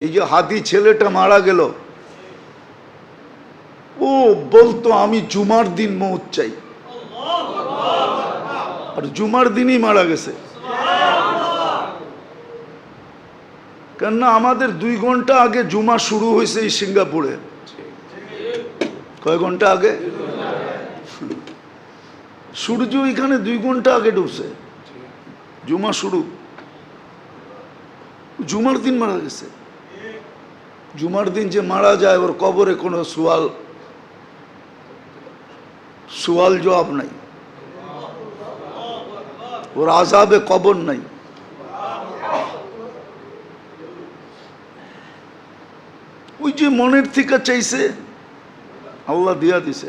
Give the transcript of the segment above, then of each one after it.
এই যে হাদি ছেলেটা মারা গেল, ও বলতো আমি জুমার দিন মৌত চাই, আর জুমার দিনই মারা গেছে। কেননা আমাদের 2 ঘন্টা আগে জুমা শুরু হয়েছে এই সিঙ্গাপুরে। কয় ঘন্টা আগে? সূর্য এখানে 2 ঘন্টা আগে ডুবছে, জুমা শুরু। জুমার দিন মারা গেছে। জুমার দিন যে মারা যায় ওর কবরে কোনো সুয়াল জবাব নাই, ওর আযাবে কবর নাই। ওই যে মনের থেকে চাইছে আল্লাহ দিয়া দিছে।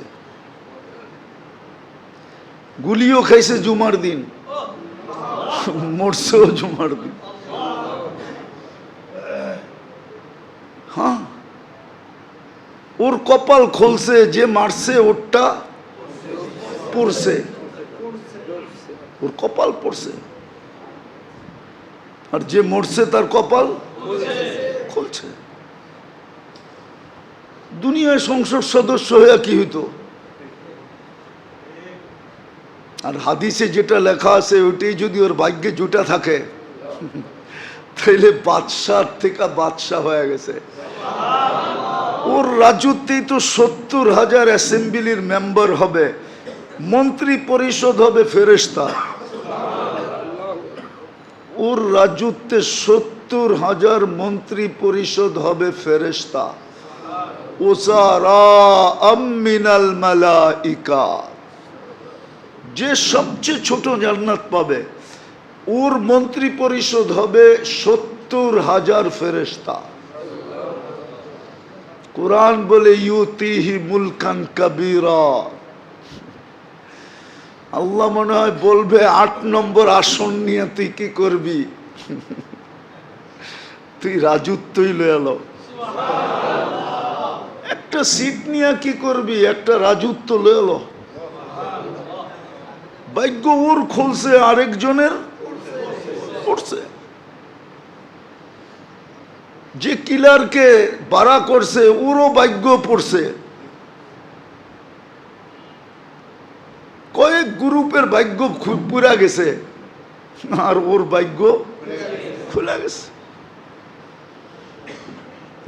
গুলিও খাইছে জুমার দিন, মরছেও জুমার দিন। হ্যাঁ, ওর কপাল খুলছে, যে মারছে ওরটা পড়ছে, ওর কপাল পড়ছে, আর যে মরছে তার কপাল খুলছে। দুনিয়ায় সংসদ সদস্য হয়ে কি হইতো? আর হাদিসে যেটা লেখা আছে ওইটাই যদি ওর ভাগ্যে জুটা থাকে তাইলে বাদশাহ থেকে বাদশাহ হয়ে গেছে। ওর রাজত্বেই তো 70,000 অ্যাসেম্বলির মেম্বার হবে, মন্ত্রী পরিষদ হবে ফেরেশতা। ওর রাজত্বে 70,000 মন্ত্রী পরিষদ হবে ফেরেশতা। মিনাল মালাইকা, যে সবচেয়ে ছোট জান্নাত পাবে ওর মন্ত্রী পরিষদ হবে 70,000 ফেরেশতা। কুরআন বলে ইউতিহি মুলকান কাবীরা। আল্লাহ মনে হয় বলবে 8 নম্বর আসন নিয়ে তুই কি করবি? তুই রাজত্বই লয়ে এলো। একটা সিট নিয়ে কি করবি? একটা রাজত্ব লয়ে এলো। ভাগ্য ওর খুলছে, আরেকজনের পড়ছে। যে কিলারকে বাড়া করছে ওরও ভাগ্য পড়ছে। কয়েক গ্রুপের ভাগ্য পুরা গেছে, আর ওর ভাগ্য খুলে গেছে।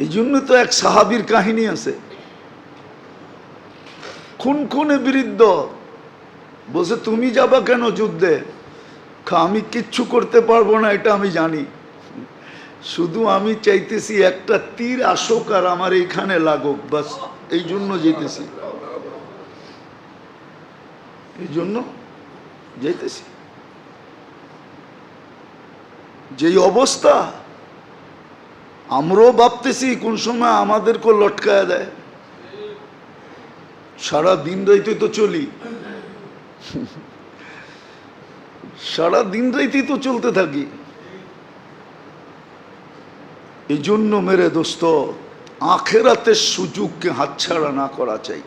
এই জন্য তো এক সাহাবীর কাহিনী আছে, খুনে বিরুদ্ধ বলছে তুমি যাবা কেন যুদ্ধে? আমি কিচ্ছু করতে পারবো না এটা আমি জানি, শুধু আমি চাইতেছি একটা তীর আসুক আর আমার এইখানে লাগুক, বাস এই জন্য যেতেছি, এই জন্য যেতেছি। যেই অবস্থা আমরাও ভাবতেছি কোন সময় আমাদেরকে লটকায় দেয়। সারা দিন রাইতে তো চলি, সারা দিন রাইতেই তো চলতে থাকি। এই জন্য মেরে দোস্ত আখেরাতের সুযোগকে হাতছাড়া না করা চাই।